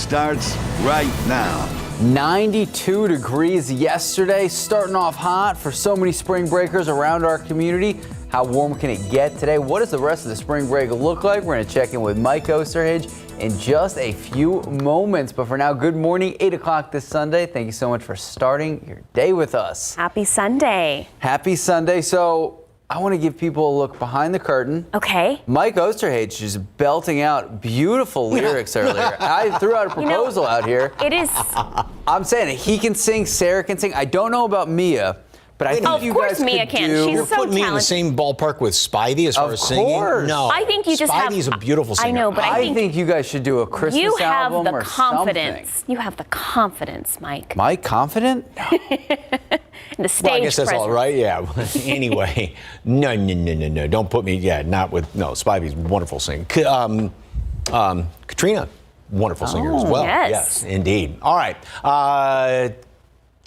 starts right now. 92 degrees yesterday, starting off hot for so many spring breakers around our community. How warm can it get today? What does the rest of the spring break look like? We're going to check in with Mike Osterhage in just a few moments. But for now, good morning, 8 o'clock this Sunday. Thank you so much for starting your day with us. Happy Sunday. Happy Sunday. So I want to give people a look behind the curtain. Okay. Mike Osterhage just belting out beautiful lyrics earlier. I threw out a proposal out here. It is. I'm saying it. He can sing, Sarah can sing. I don't know about Mia, but I think you guys Mia could can. do. She's You're so putting me in the talented. same ballpark with Spivey as far as singing? course. No. I think you just have. Spivey's a beautiful singer. I know, but I think you guys should do a Christmas you have album the or confidence. something. You have the confidence, Mike. Mike, confident? And the stage Well, I guess that's all presence. right, yeah. Anyway, no. Don't put me, not with, no, Spivey's a wonderful singer. Katrina, wonderful singer as well. yes. Yes, indeed. All right.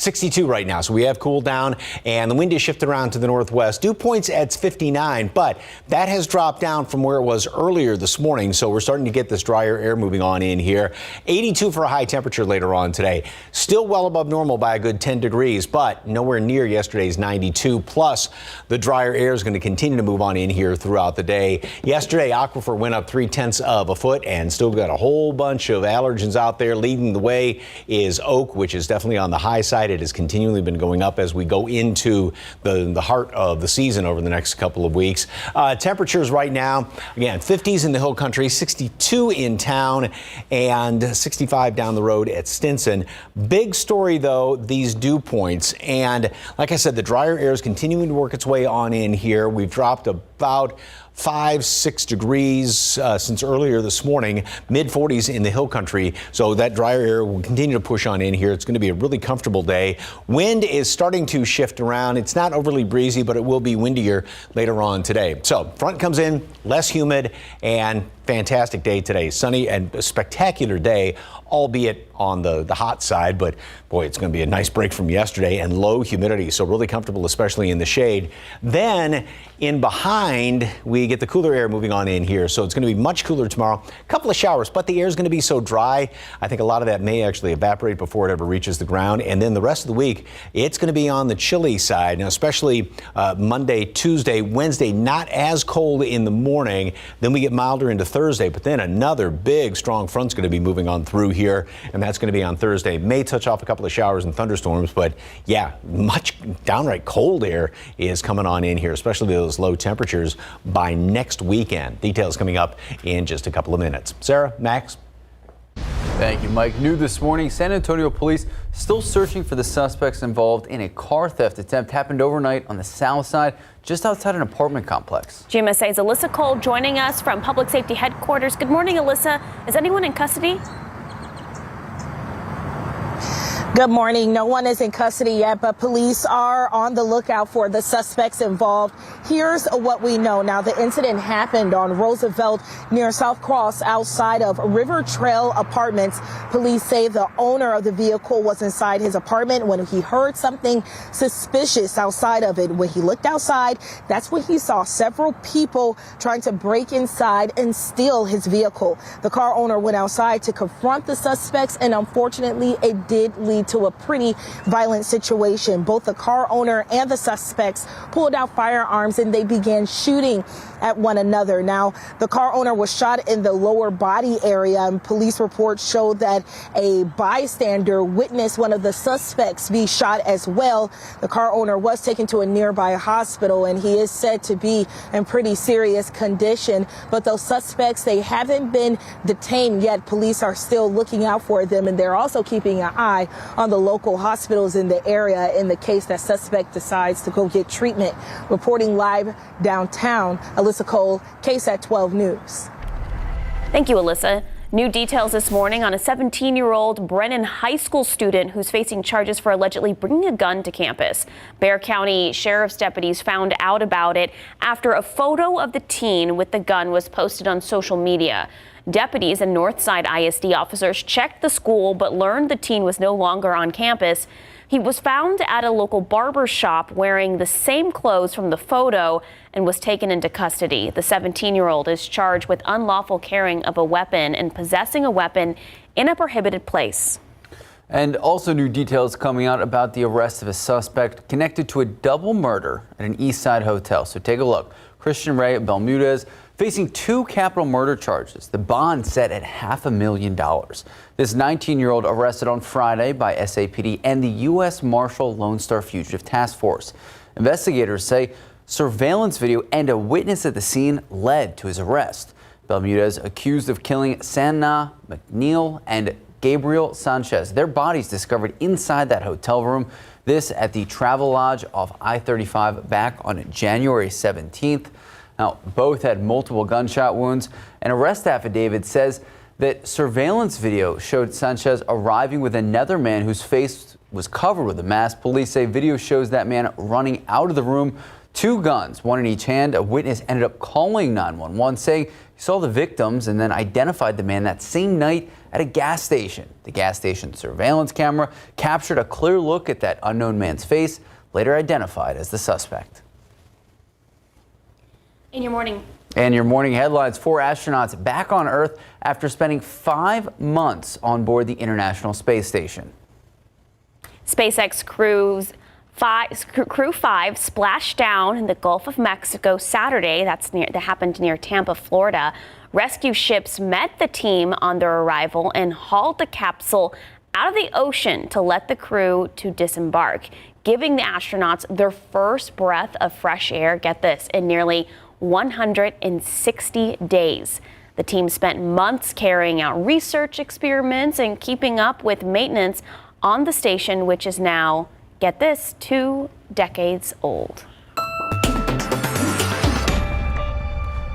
62 right now, so we have cooled down, and the wind is shifted around to the northwest. Dew points at 59, but that has dropped down from where it was earlier this morning, so we're starting to get this drier air moving on in here. 82 for a high temperature later on today. Still well above normal by a good 10 degrees, but nowhere near yesterday's 92. Plus, the drier air is going to continue to move on in here throughout the day. Yesterday, aquifer went up 0.3 of a foot, and still got a whole bunch of allergens out there. Leading the way is oak, which is definitely on the high side. It has continually been going up as we go into the heart of the season over the next couple of weeks. Temperatures right now, again, 50s in the hill country, 62 in town, and 65 down the road at Stinson. Big story, though, these dew points. And like I said, the drier air is continuing to work its way on in here. We've dropped about 5-6 degrees since earlier this morning, mid 40s in the hill country. So that drier air will continue to push on in here. It's going to be a really comfortable day. Wind is starting to shift around. It's not overly breezy, but it will be windier later on today. So front comes in, less humid, and fantastic day today. Sunny and a spectacular day, albeit on the hot side, but boy, it's going to be a nice break from yesterday, and low humidity, so really comfortable, especially in the shade. Then in behind, we get the cooler air moving on in here, so it's going to be much cooler tomorrow. A couple of showers, but the air is going to be so dry, I think a lot of that may actually evaporate before it ever reaches the ground. And then the rest of the week, it's going to be on the chilly side. Now, especially Monday, Tuesday, Wednesday, not as cold in the morning. Then we get milder into Thursday, but then another big, strong front's going to be moving on through here, and that's going to be on Thursday. May touch off a couple of showers and thunderstorms, but yeah, much downright cold air is coming on in here, especially those low temperatures by next weekend. Details coming up in just a couple of minutes. Sarah, Max. Thank you, Mike. New this morning, San Antonio police still searching for the suspects involved in a car theft attempt. Happened overnight on the south side, just outside an apartment complex. GMSA's Alyssa Cole joining us from Public Safety Headquarters. Good morning, Alyssa. Is anyone in custody? Good morning. No one is in custody yet, but police are on the lookout for the suspects involved. Here's what we know. Now, the incident happened on Roosevelt near South Cross outside of River Trail Apartments. Police say the owner of the vehicle was inside his apartment when he heard something suspicious outside of it. When he looked outside, that's when he saw several people trying to break inside and steal his vehicle. The car owner went outside to confront the suspects, and unfortunately, it did lead to a pretty violent situation. Both the car owner and the suspects pulled out firearms and they began shooting at one another. Now, the car owner was shot in the lower body area, and police reports showed that a bystander witnessed one of the suspects be shot as well. The car owner was taken to a nearby hospital, and he is said to be in pretty serious condition. But those suspects, they haven't been detained yet. Police are still looking out for them, and they're also keeping an eye on the local hospitals in the area in the case that suspect decides to go get treatment. Reporting live downtown, Alyssa Cole, KSAT 12 News. Thank you, Alyssa. New details this morning on a 17-year-old Brennan High School student who's facing charges for allegedly bringing a gun to campus. Bexar County Sheriff's deputies found out about it after a photo of the teen with the gun was posted on social media. Deputies and Northside ISD officers checked the school but learned the teen was no longer on campus. He was found at a local barber shop wearing the same clothes from the photo and was taken into custody. The 17-year-old is charged with unlawful carrying of a weapon and possessing a weapon in a prohibited place. And also new details coming out about the arrest of a suspect connected to a double murder at an East Side hotel. So take a look. Christian Ray Bermudez facing 2 capital murder charges. The bond set at $500,000. This 19-year-old arrested on Friday by SAPD and the U.S. Marshal Lone Star Fugitive Task Force. Investigators say surveillance video and a witness at the scene led to his arrest. Bermudez accused of killing Sanna McNeil and Gabriel Sanchez. Their bodies discovered inside that hotel room. This at the Travel Lodge off I-35 back on January 17th. Now, both had multiple gunshot wounds. An arrest affidavit says that surveillance video showed Sanchez arriving with another man whose face was covered with a mask. Police say video shows that man running out of the room, 2 guns, 1 in each hand. A witness ended up calling 911, saying he saw the victims and then identified the man that same night at a gas station. The gas station surveillance camera captured a clear look at that unknown man's face, later identified as the suspect. In your morning. And your morning headlines: 4 astronauts back on Earth after spending 5 months on board the International Space Station. SpaceX Crew 5 splashed down in the Gulf of Mexico Saturday. That happened near Tampa, Florida. Rescue ships met the team on their arrival and hauled the capsule out of the ocean to let the crew to disembark, giving the astronauts their first breath of fresh air, get this, in nearly 160 days. The team spent months carrying out research experiments and keeping up with maintenance on the station, which is now, get this, 2 decades old.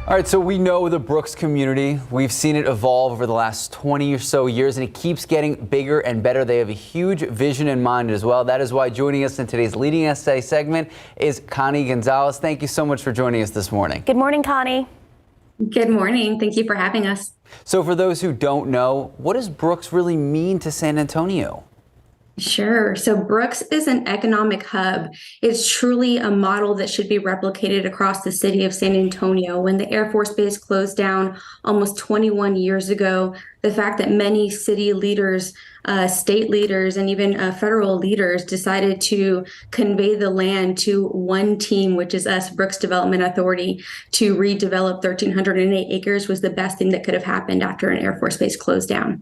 All right, so we know the Brooks community. We've seen it evolve over the last 20 or so years, and it keeps getting bigger and better. They have a huge vision in mind as well. That is why joining us in today's Leading SA segment is Connie Gonzalez. Thank you so much for joining us this morning. Good morning, Connie. Good morning. Thank you for having us. So for those who don't know, what does Brooks really mean to San Antonio? Sure. So Brooks is an economic hub. It's truly a model that should be replicated across the city of San Antonio. When the Air Force Base closed down almost 21 years ago, the fact that many city leaders, state leaders, and even federal leaders decided to convey the land to one team, which is us, Brooks Development Authority, to redevelop 1,308 acres was the best thing that could have happened after an Air Force Base closed down.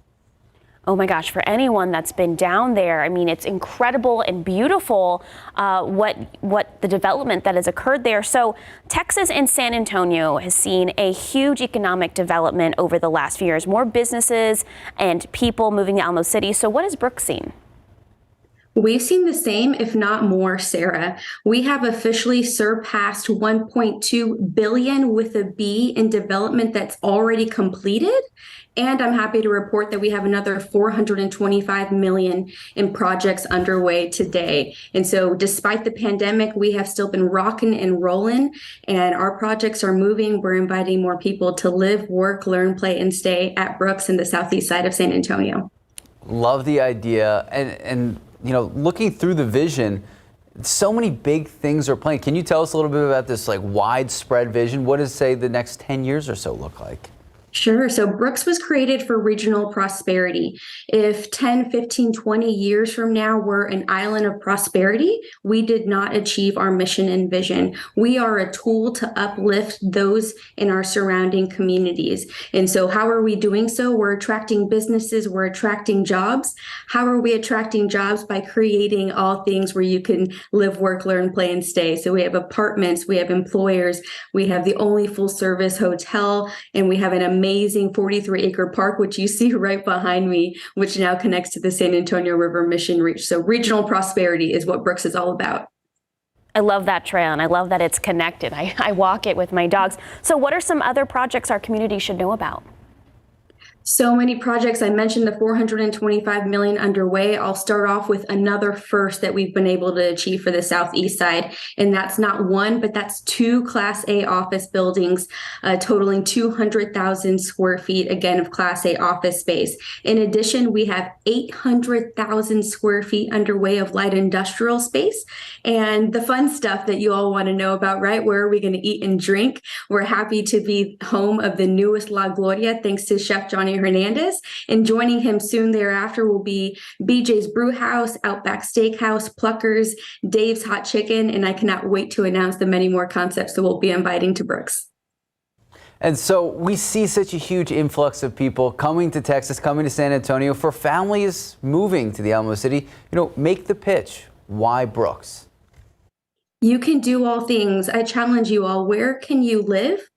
Oh my gosh, for anyone that's been down there, I mean, it's incredible and beautiful what the development that has occurred there. So Texas and San Antonio has seen a huge economic development over the last few years, more businesses and people moving to Alamo City. So what has Brooks seen? We've seen the same, if not more, Sarah. We have officially surpassed 1.2 billion with a B in development that's already completed. And I'm happy to report that we have another 425 million in projects underway today. And so despite the pandemic, we have still been rocking and rolling, and our projects are moving. We're inviting more people to live, work, learn, play, and stay at Brooks in the southeast side of San Antonio. Love the idea. And you know, looking through the vision, so many big things are planned. Can you tell us a little bit about this widespread vision? What does, say, the next 10 years or so look like? Sure. So Brooks was created for regional prosperity. If 10, 15, 20 years from now we're an island of prosperity, we did not achieve our mission and vision. We are a tool to uplift those in our surrounding communities. And so how are we doing so? We're attracting businesses, we're attracting jobs. How are we attracting jobs? By creating all things where you can live, work, learn, play, and stay. So we have apartments, we have employers, we have the only full service hotel, and we have an amazing 43-acre park, which you see right behind me, which now connects to the San Antonio River Mission Reach. So regional prosperity is what Brooks is all about. I love that trail, and I love that it's connected. I walk it with my dogs. So what are some other projects our community should know about? So many projects. I mentioned the $425 million underway. I'll start off with another first that we've been able to achieve for the southeast side, and that's not one, but that's 2 Class A office buildings, totaling 200,000 square feet, again, of Class A office space. In addition, we have 800,000 square feet underway of light industrial space. And the fun stuff that you all want to know about, right? Where are we going to eat and drink? We're happy to be home of the newest La Gloria, thanks to Chef Johnny Hernandez, and joining him soon thereafter will be BJ's Brew House, Outback Steakhouse, Pluckers, Dave's Hot Chicken, and I cannot wait to announce the many more concepts that we'll be inviting to Brooks. And so we see such a huge influx of people coming to Texas, coming to San Antonio, for families moving to the Alamo City. Make the pitch. Why Brooks? You can do all things. I challenge you all. Where can you live,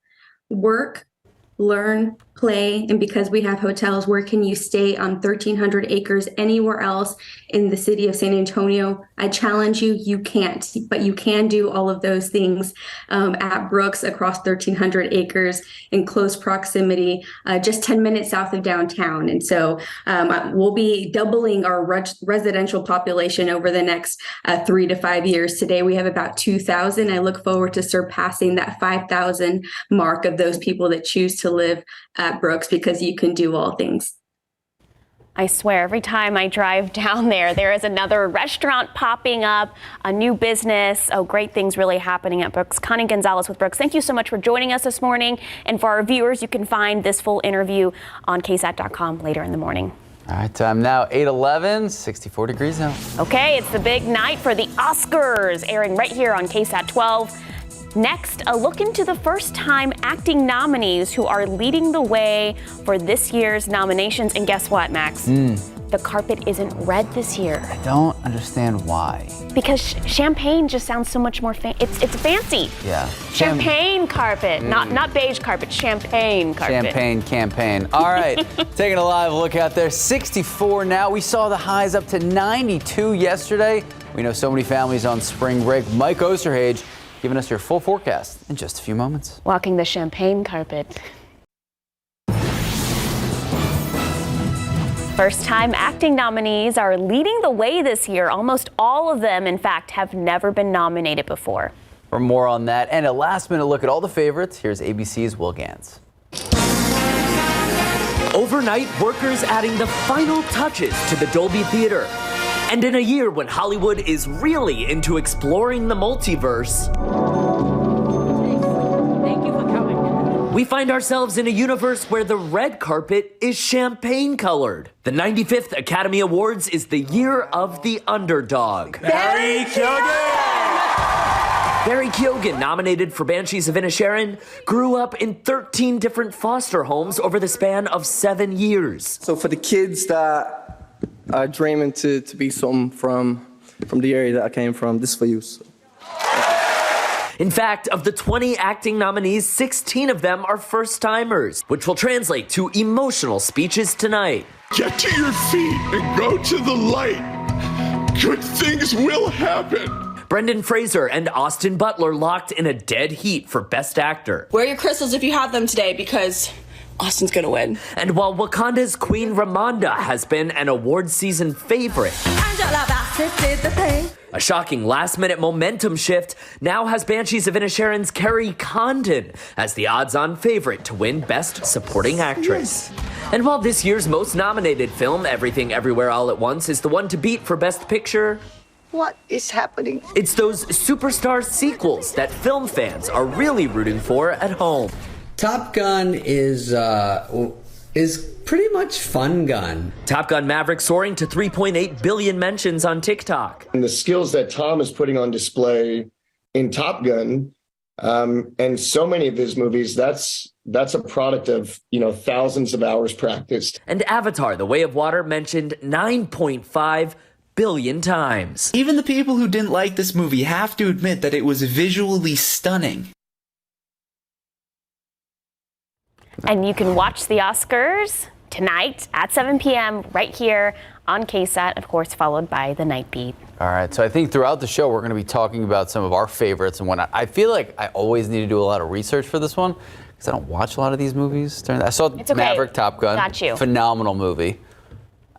work, learn, play, and because we have hotels, where can you stay on 1,300 acres anywhere else in the city of San Antonio? I challenge you, you can't, but you can do all of those things at Brooks across 1,300 acres in close proximity, just 10 minutes south of downtown. And so we'll be doubling our residential population over the next 3 to 5 years. Today we have about 2,000. I look forward to surpassing that 5,000 mark of those people that choose to live at Brooks, because you can do all things. I swear, every time I drive down there is another restaurant popping up, a new business. Oh, great things really happening at Brooks. Connie Gonzalez with Brooks, thank you so much for joining us this morning. And for our viewers, you can find this full interview on KSAT.com later in the morning. All right, time now, 8:11, 64 degrees now. Okay, it's the big night for the Oscars, airing right here on KSAT 12. Next, a look into the first-time acting nominees who are leading the way for this year's nominations. And guess what, Max? The carpet isn't red this year. I don't understand why. Because champagne just sounds so much more fancy. It's fancy. Yeah. Champagne carpet, not beige carpet, champagne carpet. Champagne campaign. All right, taking a live look out there. 64 now. We saw the highs up to 92 yesterday. We know so many families on spring break. Mike Osterhage giving us your full forecast in just a few moments. Walking the champagne carpet. First-time acting nominees are leading the way this year. Almost all of them, in fact, have never been nominated before. For more on that and a last-minute look at all the favorites, here's ABC's Will Gantz. Overnight, workers adding the final touches to the Dolby Theater. And in a year when Hollywood is really into exploring the multiverse, Thank you for coming. we find ourselves in a universe where the red carpet is champagne colored. The 95th Academy Awards is the year of the underdog. Barry Barry Keoghan, nominated for Banshees of Inisherin, grew up in 13 different foster homes over the span of 7 years. So for the kids that are dreaming to be something from the area that I came from, this is for you. So. In fact, of the 20 acting nominees, 16 of them are first-timers, which will translate to emotional speeches tonight. Get to your feet and go to the light. Good things will happen. Brendan Fraser and Austin Butler locked in a dead heat for Best Actor. Wear your crystals if you have them today, because Austin's gonna win. And while Wakanda's Queen Ramonda has been an award season favorite, Angela Bassett did the thing. a shocking last-minute momentum shift now has Banshees of Inisherin's Kerry Condon as the odds-on favorite to win Best Supporting Actress. And while this year's most nominated film, Everything Everywhere All at Once, is the one to beat for Best Picture, what is happening? It's those superstar sequels that film fans are really rooting for at home. Top Gun is pretty much fun gun. Top Gun Maverick soaring to 3.8 billion mentions on TikTok. And the skills that Tom is putting on display in Top Gun, and so many of his movies, that's a product of, thousands of hours practiced. And Avatar, The Way of Water, mentioned 9.5 billion times. Even the people who didn't like this movie have to admit that it was visually stunning. And you can watch the Oscars tonight at 7 p.m. right here on KSAT, of course, followed by the Night Beat. All right, so I think throughout the show, we're going to be talking about some of our favorites and whatnot. I feel like I always need to do a lot of research for this one, because because I don't watch a lot of these movies. I saw okay. Maverick, Top Gun. Got you. Phenomenal movie.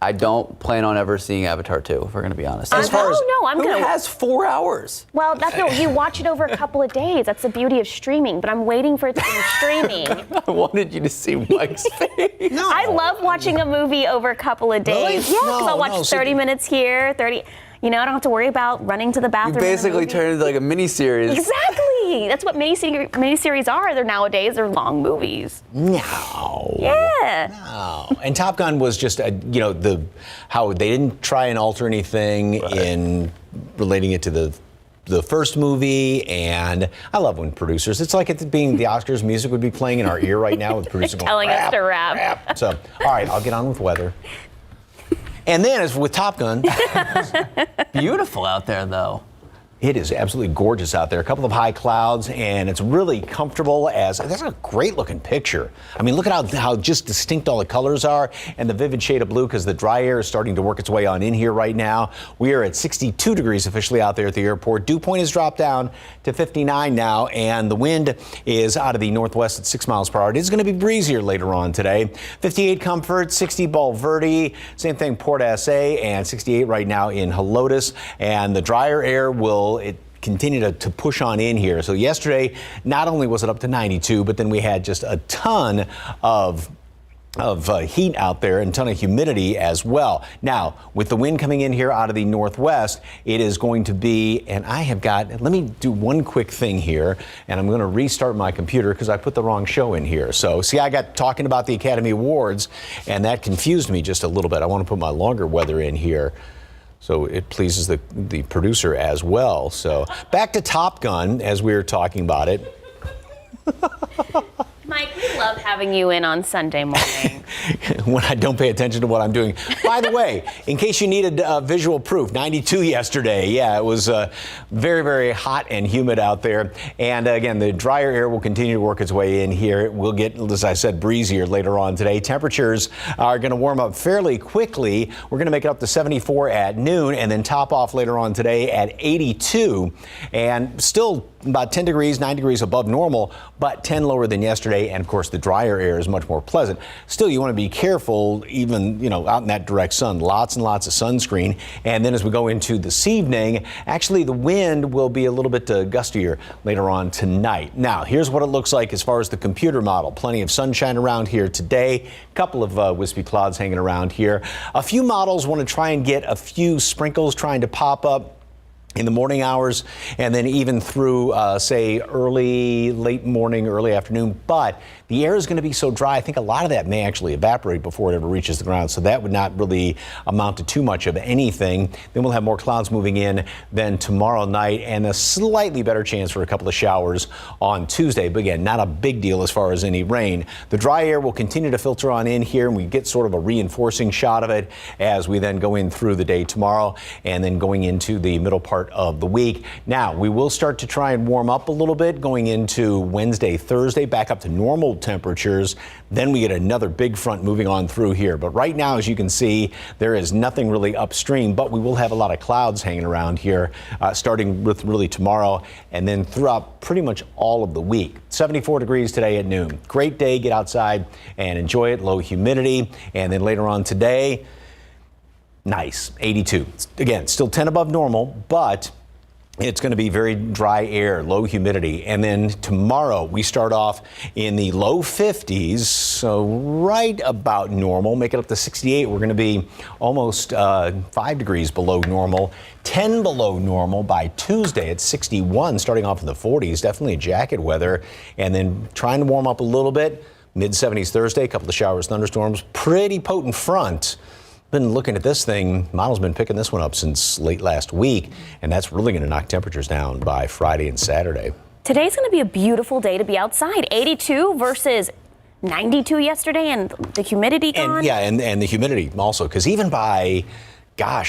I don't plan on ever seeing Avatar 2, if we're going to be honest. I'm who gonna. has 4 hours? Well, that's no. You watch it over a couple of days. That's the beauty of streaming. But I'm waiting for it to be streaming. I wanted you to see Mike's face. No. I love watching a movie over a couple of days. Really? Yeah, because I'll watch 30 minutes here, 30. I don't have to worry about running to the bathroom. You basically turn into like a mini-series. Exactly. That's what miniseries are. They're nowadays. They're long movies. No. Yeah. No. And Top Gun was just, how they didn't try and alter anything in relating it to the first movie, and I love when producers, it's like it being the Oscars, music would be playing in our ear right now with producers telling us to rap. So, all right, I'll get on with weather. And then, as with Top Gun, beautiful out there, though. It is absolutely gorgeous out there. A couple of high clouds, and it's really comfortable. That's a great looking picture. I mean, look at how just distinct all the colors are, and the vivid shade of blue, because the dry air is starting to work its way on in here right now. We are at 62 degrees officially out there at the airport. Dew point has dropped down to 59 now, and the wind is out of the northwest at 6 miles per hour. It is going to be breezier later on today. 58 Comfort, 60 Bulverde, same thing Port SA, and 68 right now in Helotes. And the drier air will continue to push on in here. So yesterday, not only was it up to 92, but then we had just a ton of heat out there and a ton of humidity as well. Now, with the wind coming in here out of the northwest, it is going to be, and let me do one quick thing here, and I'm going to restart my computer because I put the wrong show in here. So, see, I got talking about the Academy Awards, and that confused me just a little bit. I want to put my longer weather in here, so it pleases the producer as well. So back to Top Gun as we were talking about it. Mike, we love having you in on Sunday morning. When I don't pay attention to what I'm doing. By the way, in case you needed visual proof, 92 yesterday. Yeah, it was very, very hot and humid out there. And again, the drier air will continue to work its way in here. It will get, as I said, breezier later on today. Temperatures are going to warm up fairly quickly. We're going to make it up to 74 at noon and then top off later on today at 82. And still about 10 degrees, 9 degrees above normal, but 10 lower than yesterday. And of course, the drier air is much more pleasant. Still, you want to be careful, even, out in that direct sun, lots and lots of sunscreen. And then as we go into this evening, actually the wind will be a little bit gustier later on tonight. Now, here's what it looks like as far as the computer model. Plenty of sunshine around here today. A couple of wispy clouds hanging around here. A few models want to try and get a few sprinkles trying to pop up in the morning hours, and then even through, say, late morning, early afternoon. But the air is going to be so dry, I think a lot of that may actually evaporate before it ever reaches the ground. So that would not really amount to too much of anything. Then we'll have more clouds moving in then tomorrow night, and a slightly better chance for a couple of showers on Tuesday. But again, not a big deal as far as any rain. The dry air will continue to filter on in here, and we get sort of a reinforcing shot of it as we then go in through the day tomorrow and then going into the middle part of the week. Now, we will start to try and warm up a little bit going into Wednesday, Thursday, back up to normal temperatures. Then we get another big front moving on through here. But right now, as you can see, there is nothing really upstream, but we will have a lot of clouds hanging around here starting with really tomorrow and then throughout pretty much all of the week. 74 degrees today at noon. Great day. Get outside and enjoy it. Low humidity. And then later on today, nice, 82. Again, still 10 above normal, but it's going to be very dry air, low humidity. And then tomorrow we start off in the low 50s, so right about normal. Make it up to 68. We're going to be almost 5 degrees below normal, 10 below normal by Tuesday at 61, starting off in the 40s. Definitely jacket weather. And then trying to warm up a little bit. Mid-70s Thursday, a couple of showers, thunderstorms, pretty potent front. Been looking at this thing, model's been picking this one up since late last week, and that's really going to knock temperatures down by Friday and Saturday. Today's going to be a beautiful day to be outside. 82 versus 92 yesterday, and the humidity gone. And the humidity also, because even by,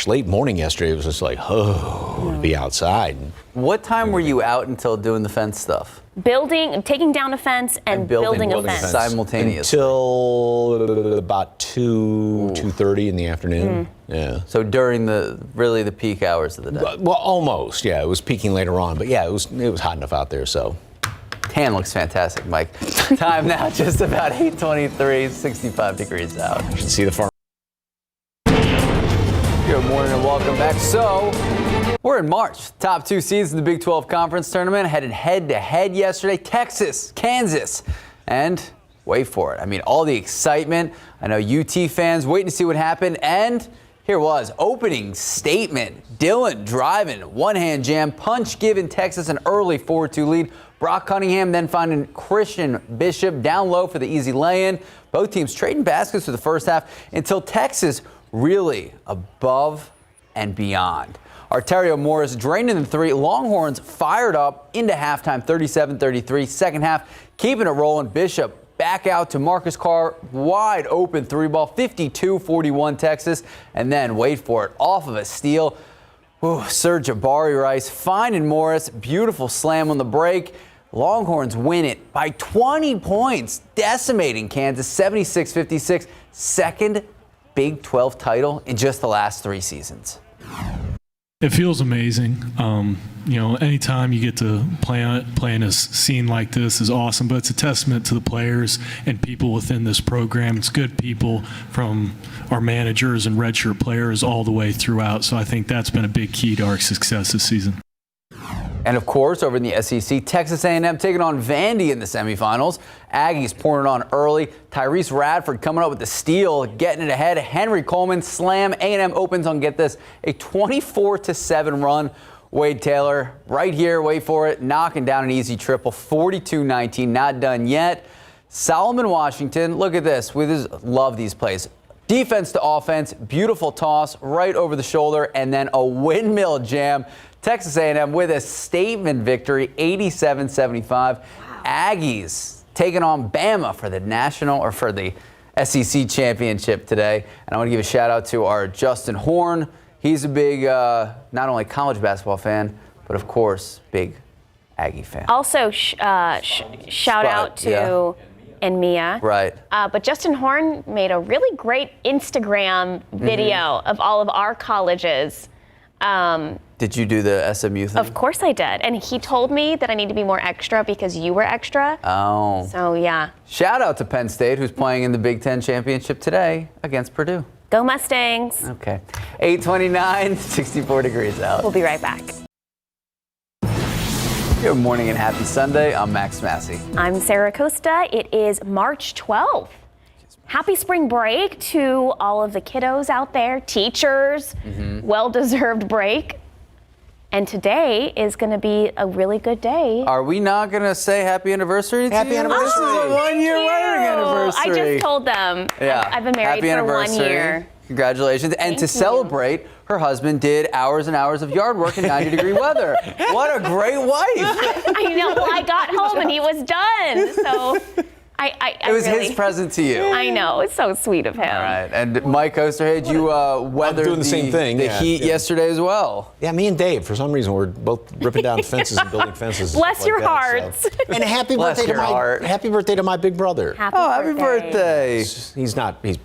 late morning yesterday, it was just like, to be outside. What time were you out until doing the fence stuff? Taking down a fence and building a fence. Simultaneously. Until about 2:30 in the afternoon. Yeah. So during the peak hours of the day. Well, almost. Yeah, it was peaking later on, but yeah, it was hot enough out there. So Tan looks fantastic, Mike. Time now, just about 8:23, 65 degrees out. You should see the farm. Good morning and welcome back. So, we're in March. Top 2 seeds in the Big 12 Conference Tournament headed head-to-head yesterday. Texas, Kansas, and wait for it. I mean, all the excitement. I know UT fans waiting to see what happened. And here was opening statement. Dillon driving, one-hand jam, punch giving Texas an early 4-2 lead. Brock Cunningham then finding Christian Bishop down low for the easy lay-in. Both teams trading baskets for the first half until Texas really above and beyond. Arterio Morris draining the 3. Longhorns fired up into halftime, 37-33. Second half, keeping it rolling. Bishop back out to Marcus Carr, wide open 3-ball, 52-41 Texas. And then, wait for it, off of a steal. Sir Jabari Rice finding Morris. Beautiful slam on the break. Longhorns win it by 20 points, decimating Kansas, 76-56. Second Big 12 title in just the last 3 seasons. It feels amazing. Anytime you get to play in a scene like this is awesome, but it's a testament to the players and people within this program. It's good people from our managers and redshirt players all the way throughout. So I think that's been a big key to our success this season. And of course, over in the SEC, Texas A&M taking on Vandy in the semifinals. Aggies pouring it on early. Tyrese Radford coming up with the steal, getting it ahead. Henry Coleman slam. A&M opens on, get this, a 24-7 run. Wade Taylor right here, wait for it, knocking down an easy triple, 42-19, not done yet. Solomon Washington, look at this. We just love these plays. Defense to offense, beautiful toss right over the shoulder, and then a windmill jam. Texas A&M with a statement victory, 87-75. Wow. Aggies taking on Bama for the SEC championship today. And I want to give a shout out to our Justin Horn. He's a big, not only college basketball fan, but of course, big Aggie fan. Also, shout out to and Mia. Right. But Justin Horn made a really great Instagram video of all of our colleges. Did you do the SMU thing? Of course I did. And he told me that I need to be more extra because you were extra. Oh. So, yeah. Shout out to Penn State, who's playing in the Big Ten championship today against Purdue. Go Mustangs. Okay. 8:29, 64 degrees out. We'll be right back. Good morning and happy Sunday. I'm Max Massey. I'm Sarah Costa. It is March 12th. Happy spring break to all of the kiddos out there, teachers, well-deserved break. And today is going to be a really good day. Are we not going to say happy anniversary to you? Happy anniversary. This is a one-year wedding anniversary. I just told them. Yeah. I've been married happy for 1 year. Congratulations. And to celebrate, her husband did hours and hours of yard work in 90-degree weather. What a great wife. I know. Well, I got home and he was done. So it was his present to you. I know. It's so sweet of him. All right. And Mike Osterhage, you weathered doing the same thing. The heat yesterday as well. Yeah, me and Dave, for some reason, we're both ripping down fences and building fences. Bless like your that, hearts. So. And happy birthday to my big brother. Happy birthday. He's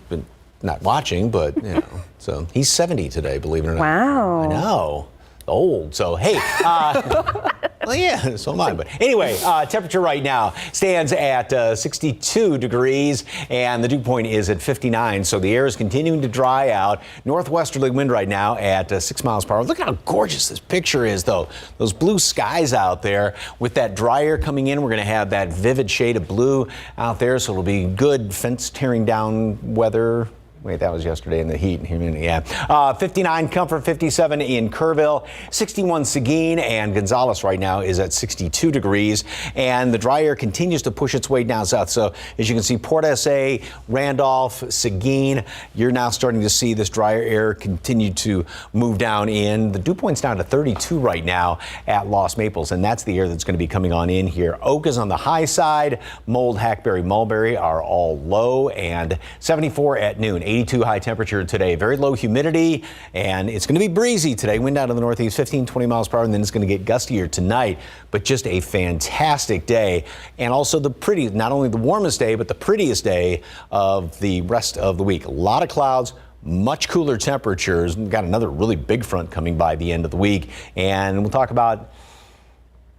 been not watching, but you know. So he's 70 today, believe it or not. Wow. I know. Old. So hey, well, yeah, so am I. But anyway, temperature right now stands at 62 degrees, and the dew point is at 59. So the air is continuing to dry out. Northwesterly wind right now at 6 miles per hour. Look how gorgeous this picture is, though. Those blue skies out there with that dry air coming in. We're going to have that vivid shade of blue out there, so it'll be good fence tearing down weather. Wait, that was yesterday in the heat. Yeah. 59 Comfort, 57 in Kerrville, 61 Seguin, and Gonzales right now is at 62 degrees. And the dry air continues to push its way down south. So as you can see, Port SA, Randolph, Seguin, you're now starting to see this drier air continue to move down in. The dew point's down to 32 right now at Lost Maples, and that's the air that's going to be coming on in here. Oak is on the high side. Mold, Hackberry, Mulberry are all low, and 74 at noon. 82 high temperature today, very low humidity, and it's going to be breezy today. Wind out of the northeast, 15-20 miles per hour, and then it's going to get gustier tonight. But just a fantastic day, and also not only the warmest day, but the prettiest day of the rest of the week. A lot of clouds, much cooler temperatures. We've got another really big front coming by the end of the week, and we'll talk about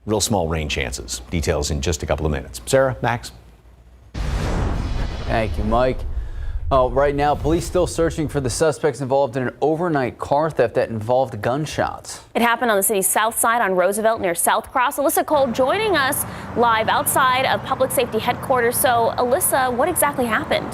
real small rain chances. Details in just a couple of minutes. Sarah, Max. Thank you, Mike. Right now, police still searching for the suspects involved in an overnight car theft that involved gunshots. It happened on the city's south side on Roosevelt near South Cross. Alyssa Cole joining us live outside of Public Safety Headquarters. So, Alyssa, what exactly happened?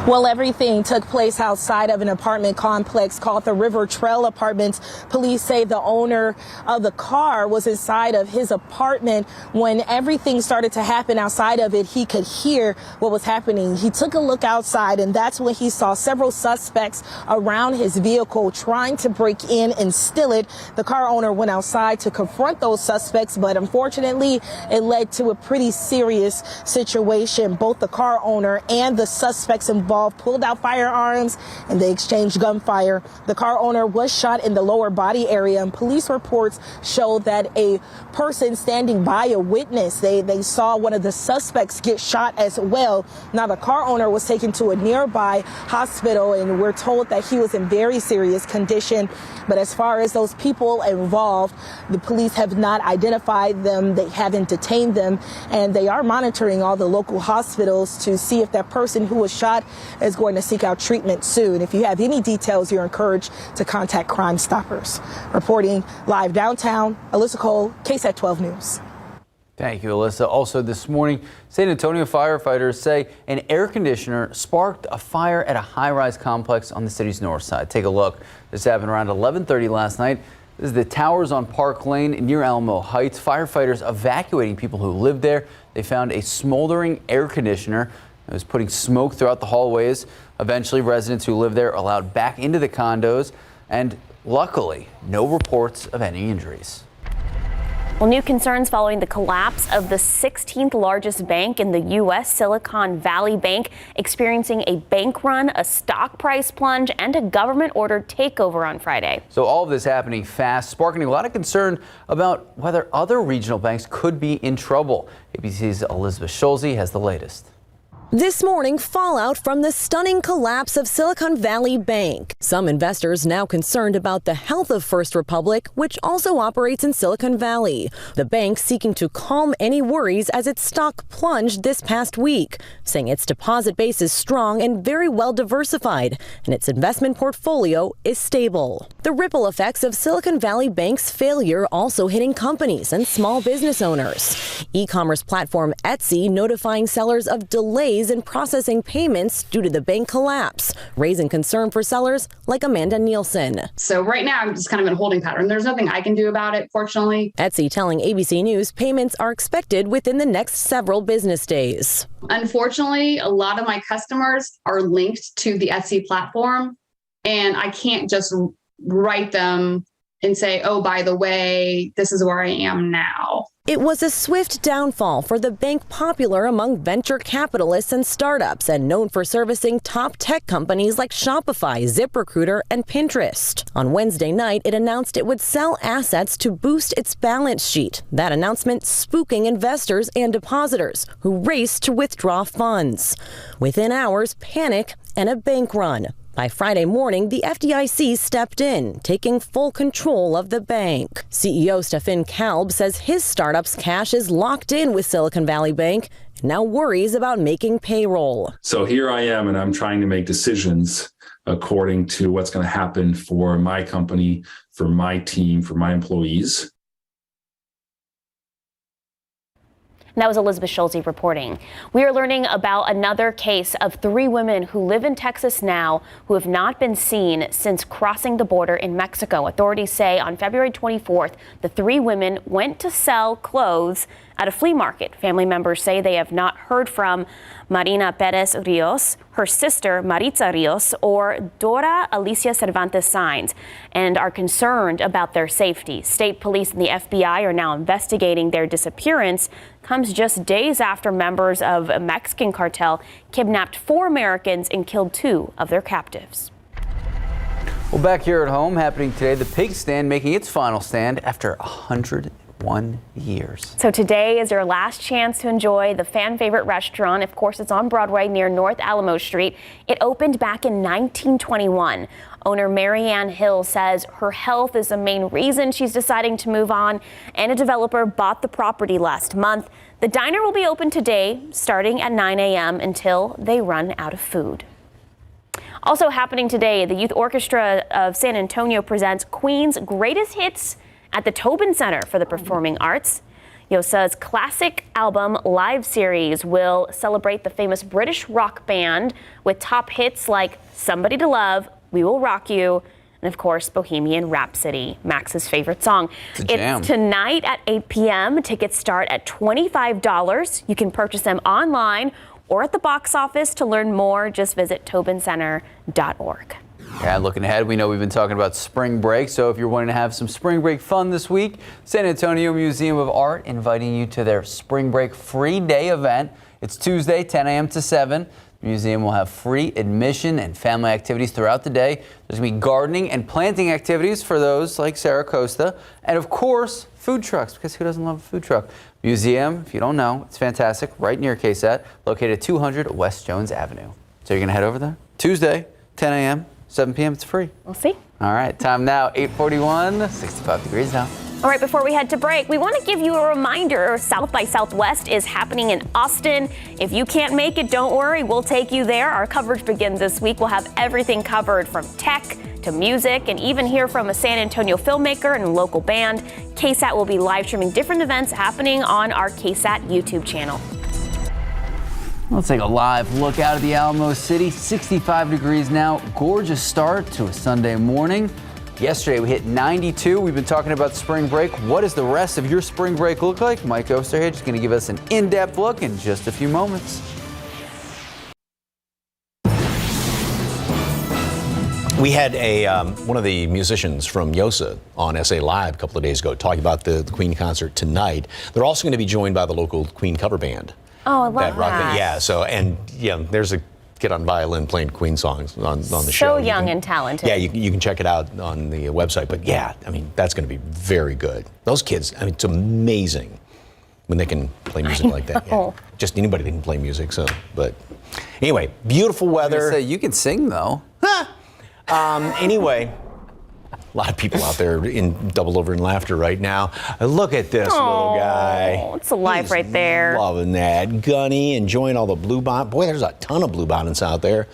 Well, everything took place outside of an apartment complex called the River Trail Apartments. Police say the owner of the car was inside of his apartment. When everything started to happen outside of it, he could hear what was happening. He took a look outside, and that's when he saw several suspects around his vehicle trying to break in and steal it. The car owner went outside to confront those suspects, but unfortunately, it led to a pretty serious situation. Both the car owner and the suspects involved pulled out firearms and they exchanged gunfire. The car owner was shot in the lower body area, and police reports show that a person standing by a witness, they saw one of the suspects get shot as well. Now the car owner was taken to a nearby hospital, and we're told that he was in very serious condition. But as far as those people involved, the police have not identified them. They haven't detained them, and they are monitoring all the local hospitals to see if that person who was shot is going to seek out treatment soon. If you have any details, you're encouraged to contact Crime Stoppers. Reporting live downtown, Alyssa Cole, KSAT 12 News. Thank you, Alyssa. Also this morning, San Antonio firefighters say an air conditioner sparked a fire at a high-rise complex on the city's north side. Take a look. This happened around 11:30 last night. This is the towers on Park Lane near Alamo Heights. Firefighters evacuating people who lived there. They found a smoldering air conditioner. It was putting smoke throughout the hallways. Eventually, residents who live there allowed back into the condos, and luckily, no reports of any injuries. Well, new concerns following the collapse of the 16th largest bank in the U.S., Silicon Valley Bank, experiencing a bank run, a stock price plunge, and a government-ordered takeover on Friday. So all of this happening fast, sparking a lot of concern about whether other regional banks could be in trouble. ABC's Elizabeth Schulze has the latest. This morning, fallout from the stunning collapse of Silicon Valley Bank. Some investors now concerned about the health of First Republic, which also operates in Silicon Valley. The bank seeking to calm any worries as its stock plunged this past week, saying its deposit base is strong and very well diversified, and its investment portfolio is stable. The ripple effects of Silicon Valley Bank's failure also hitting companies and small business owners. E-commerce platform Etsy notifying sellers of delays in processing payments due to the bank collapse, raising concern for sellers like Amanda Nielsen. So right now, I'm just kind of in a holding pattern. There's nothing I can do about it, fortunately. Etsy telling ABC News payments are expected within the next several business days. Unfortunately, a lot of my customers are linked to the Etsy platform, and I can't just write them and say, oh, by the way, this is where I am now. It was a swift downfall for the bank, popular among venture capitalists and startups and known for servicing top tech companies like Shopify, ZipRecruiter, and Pinterest. On Wednesday night, it announced it would sell assets to boost its balance sheet. That announcement spooking investors and depositors who raced to withdraw funds. Within hours, panic and a bank run. By Friday morning, the FDIC stepped in, taking full control of the bank. CEO Stefan Kalb says his startup's cash is locked in with Silicon Valley Bank, and now worries about making payroll. So here I am, and I'm trying to make decisions according to what's going to happen for my company, for my team, for my employees. And that was Elizabeth Schulze reporting. We are learning about another case of 3 women who live in Texas now who have not been seen since crossing the border in Mexico. Authorities say on February 24th, the 3 women went to sell clothes at a flea market. Family members say they have not heard from Marina Perez Rios, her sister Maritza Rios, or Dora Alicia Cervantes Sainz, and are concerned about their safety. State police and the FBI are now investigating their disappearance. Comes just days after members of a Mexican cartel kidnapped 4 Americans and killed 2 of their captives. Well, back here at home, happening today, the pig stand making its final stand after 101 years. So today is your last chance to enjoy the fan favorite restaurant. Of course, it's on Broadway near North Alamo Street. It opened back in 1921. Owner Marianne Hill says her health is the main reason she's deciding to move on, and a developer bought the property last month. The diner will be open today, starting at 9 a.m. until they run out of food. Also happening today, the Youth Orchestra of San Antonio presents Queen's Greatest Hits at the Tobin Center for the Performing Arts. YOSA's classic album live series will celebrate the famous British rock band with top hits like Somebody to Love, We Will Rock You, and of course, Bohemian Rhapsody, Max's favorite song. It's tonight at 8 p.m. Tickets start at $25. You can purchase them online or at the box office. To learn more, just visit tobincenter.org. And looking ahead, we know we've been talking about spring break, so if you're wanting to have some spring break fun this week, San Antonio Museum of Art inviting you to their spring break free day event. It's Tuesday, 10 a.m. to 7. The museum will have free admission and family activities throughout the day. There's going to be gardening and planting activities for those like Sarah Costa, and of course, food trucks, because who doesn't love a food truck? Museum, if you don't know, it's fantastic, right near KSAT, located at 200 West Jones Avenue. So you're going to head over there? Tuesday, 10 a.m., 7 p.m. It's free. We'll see. All right, time now, 8:41, 65 degrees now. All right, before we head to break, we want to give you a reminder. South by Southwest is happening in Austin. If you can't make it, don't worry. We'll take you there. Our coverage begins this week. We'll have everything covered from tech to music, and even hear from a San Antonio filmmaker and local band. KSAT will be live streaming different events happening on our KSAT YouTube channel. Let's take a live look out of the Alamo City. 65 degrees now. Gorgeous start to a Sunday morning. Yesterday we hit 92. We've been talking about spring break. What does the rest of your spring break look like? Mike Osterhage is going to give us an in-depth look in just a few moments. We had one of the musicians from YOSA on SA Live a couple of days ago talking about the Queen concert tonight. They're also going to be joined by the local Queen cover band. Oh, I love that. Yeah, so, and yeah, there's a kid on violin playing Queen songs on the show. So young and talented. Yeah, you can check it out on the website. But yeah, I mean, that's going to be very good. Those kids, I mean, it's amazing when they can play music like that. Yeah. Just anybody that can play music. So, but anyway, beautiful weather. Say, you can sing though. Anyway, a lot of people out there in double over in laughter right now. Look at this little guy. It's alive right there. Loving that. Gunny, enjoying all the bluebonnet. Boy, there's a ton of bluebonnets out there.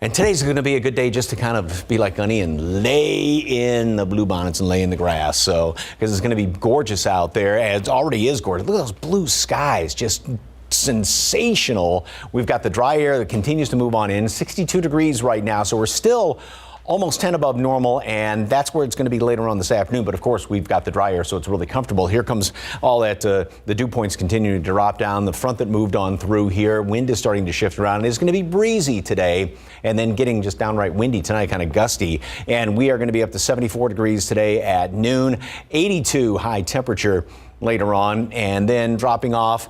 And today's going to be a good day just to kind of be like Gunny and lay in the bluebonnets and lay in the grass. So, because it's going to be gorgeous out there. And it already is gorgeous. Look at those blue skies. Just sensational. We've got the dry air that continues to move on in. 62 degrees right now. So we're still almost 10 above normal, and that's where it's going to be later on this afternoon. But of course, we've got the dry air, so it's really comfortable. Here comes all that, the dew points continuing to drop down. The front that moved on through here, wind is starting to shift around. It's going to be breezy today, and then getting just downright windy tonight, kind of gusty. And we are going to be up to 74 degrees today at noon, 82 high temperature later on, and then dropping off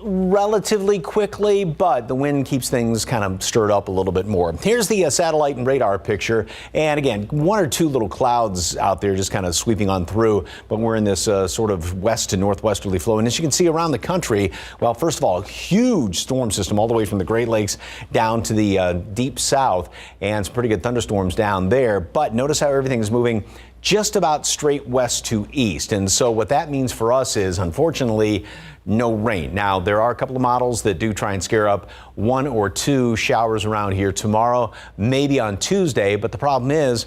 relatively quickly, but the wind keeps things kind of stirred up a little bit more. Here's the satellite and radar picture, and again, one or two little clouds out there just kind of sweeping on through, but we're in this sort of west to northwesterly flow. And as you can see around the country, well, first of all, a huge storm system all the way from the Great Lakes down to the deep south, and some pretty good thunderstorms down there. But notice how everything is moving just about straight west to east. And so what that means for us is, unfortunately, no rain. Now, there are a couple of models that do try and scare up one or two showers around here tomorrow, maybe on Tuesday. But the problem is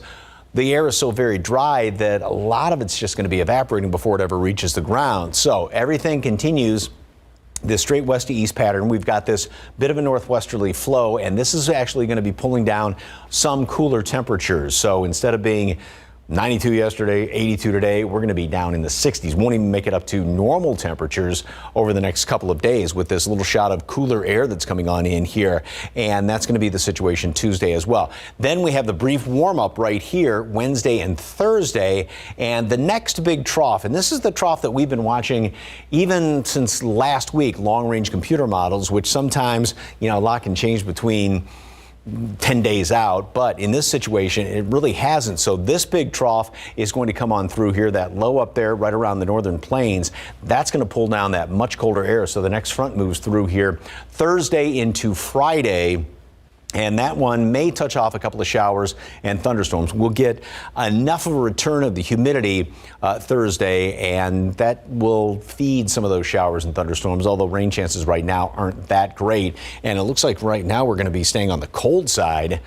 the air is so very dry that a lot of it's just going to be evaporating before it ever reaches the ground. So everything continues this straight west to east pattern. We've got this bit of a northwesterly flow, and this is actually going to be pulling down some cooler temperatures. So instead of being 92 yesterday, 82 today, we're going to be down in the 60s. Won't even make it up to normal temperatures over the next couple of days with this little shot of cooler air that's coming on in here. And that's going to be the situation Tuesday as well. Then we have the brief warm up right here Wednesday and Thursday. And the next big trough, and this is the trough that we've been watching even since last week, long range computer models, which sometimes, a lot can change between 10 days out, but in this situation, it really hasn't. So this big trough is going to come on through here, that low up there right around the northern plains. That's going to pull down that much colder air. So the next front moves through here Thursday into Friday. And that one may touch off a couple of showers and thunderstorms. We'll get enough of a return of the humidity Thursday, and that will feed some of those showers and thunderstorms, although rain chances right now aren't that great. And it looks like right now we're going to be staying on the cold side.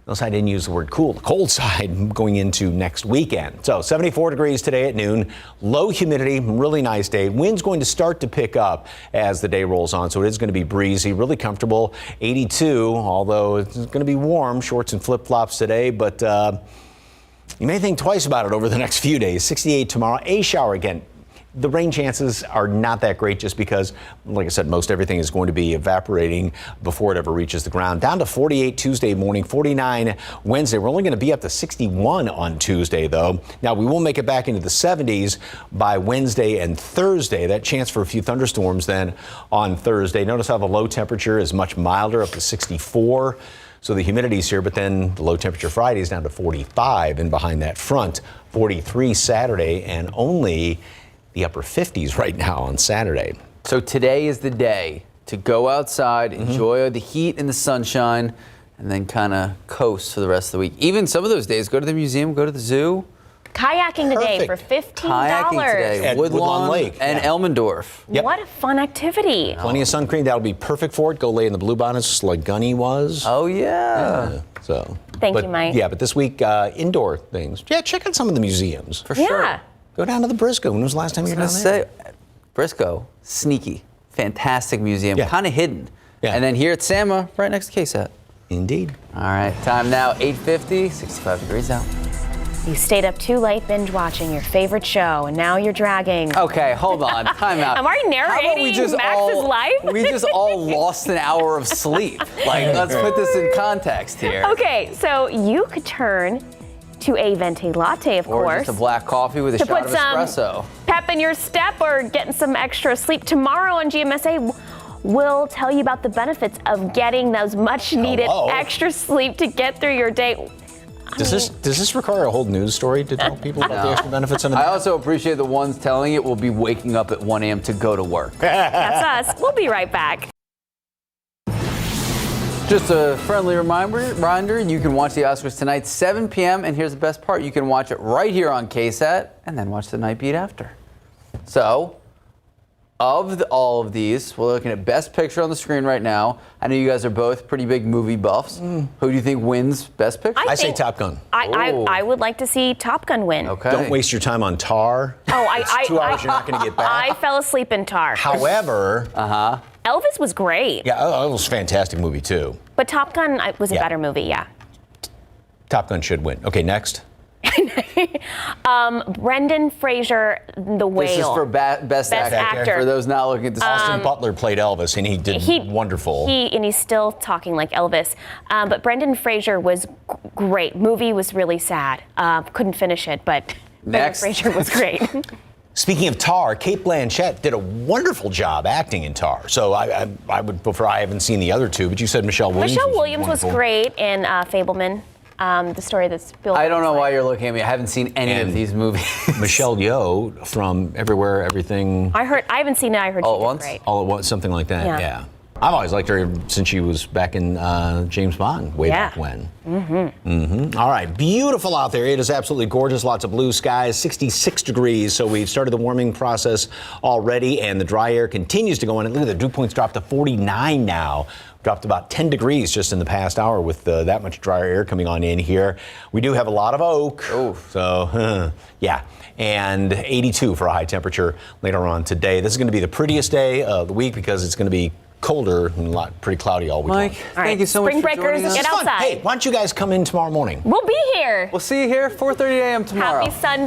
Notice I didn't use the word cool, the cold side going into next weekend. So 74 degrees today at noon, low humidity, really nice day. Wind's going to start to pick up as the day rolls on, so it is going to be breezy, really comfortable. 82, although it's going to be warm, shorts and flip-flops today, but you may think twice about it over the next few days. 68 tomorrow, a shower again. The rain chances are not that great just because, like I said, most everything is going to be evaporating before it ever reaches the ground. Down to 48 Tuesday morning, 49 Wednesday. We're only going to be up to 61 on Tuesday, though. Now, we will make it back into the 70s by Wednesday and Thursday. That chance for a few thunderstorms then on Thursday. Notice how the low temperature is much milder, up to 64. So the humidity's here, but then the low temperature Friday is down to 45, and behind that front, 43 Saturday, and only the upper 50s right now on Saturday. So today is the day to go outside, enjoy the heat and the sunshine, and then kind of coast for the rest of the week. Even some of those days, go to the museum, go to the zoo. Kayaking today for $15. Kayaking today at Woodlawn Lake and Elmendorf. Yep. What a fun activity. Plenty of sun cream. That'll be perfect for it. Go lay in the bluebonnets like Gunny was. Oh, yeah. So. Thank you, Mike. Yeah, but this week, indoor things. Yeah, check out some of the museums. For sure. Yeah. Go down to the Briscoe. When was the last time you were down there? Briscoe, sneaky, fantastic museum, kind of hidden. Yeah. And then here at Sama, right next to KSAT. Indeed. All right, time now, 8:50, 65 degrees out. You stayed up too late binge watching your favorite show, and now you're dragging. Okay, hold on, time out. I'm already narrating Max's life. We just all lost an hour of sleep. Like, let's put this in context here. Okay, so you could turn to a venti latte, of or course. Just a black coffee with a to shot put of some espresso. Pep in your step or getting some extra sleep. Tomorrow on GMSA, we'll tell you about the benefits of getting those much needed extra sleep to get through your day. Does this require a whole news story to tell people about the extra benefits? I also appreciate the ones telling it will be waking up at 1 a.m. to go to work. That's us. We'll be right back. Just a friendly reminder, you can watch the Oscars tonight, 7 p.m. And here's the best part. You can watch it right here on KSAT and then watch the night beat after. So, of all of these, we're looking at Best Picture on the screen right now. I know you guys are both pretty big movie buffs. Who do you think wins Best Picture? I say Top Gun. I would like to see Top Gun win. Okay. Don't waste your time on Tar. It's 2 hours you're not going to get back. I fell asleep in Tar. However, Elvis was great. Yeah, it was a fantastic movie too. But Top Gun was a better movie, yeah. Top Gun should win. Okay, next. Brendan Fraser, The Whale. This is for best actor. For those not looking at this. Austin Butler played Elvis, and he did wonderful. He's still talking like Elvis. But Brendan Fraser was great. Movie was really sad. Couldn't finish it, but Brendan Fraser was great. Speaking of Tar, Cate Blanchett did a wonderful job acting in Tar. So I would prefer, I haven't seen the other two, but you said Michelle Williams. Michelle Williams was great in Fableman. The story that's built. I don't know why you're looking at me. I haven't seen any of these movies. Michelle Yeoh from Everywhere, Everything. I haven't seen it. I heard All she at did Once? great. All at Once, something like that. Yeah. I've always liked her since she was back in James Bond way back when. All right, beautiful out there. It is absolutely gorgeous. Lots of blue skies, 66 degrees. So we've started the warming process already, and the dry air continues to go in. And look at the dew points dropped to 49 now. Dropped about 10 degrees just in the past hour with that much drier air coming on in here. We do have a lot of oak. So, yeah. And 82 for a high temperature later on today. This is going to be the prettiest day of the week because it's going to be colder and pretty cloudy all week long. Mike, thank you so much for joining us. Get outside. Hey, why don't you guys come in tomorrow morning? We'll be here. We'll see you here 4:30 a.m. tomorrow. Happy Sunday.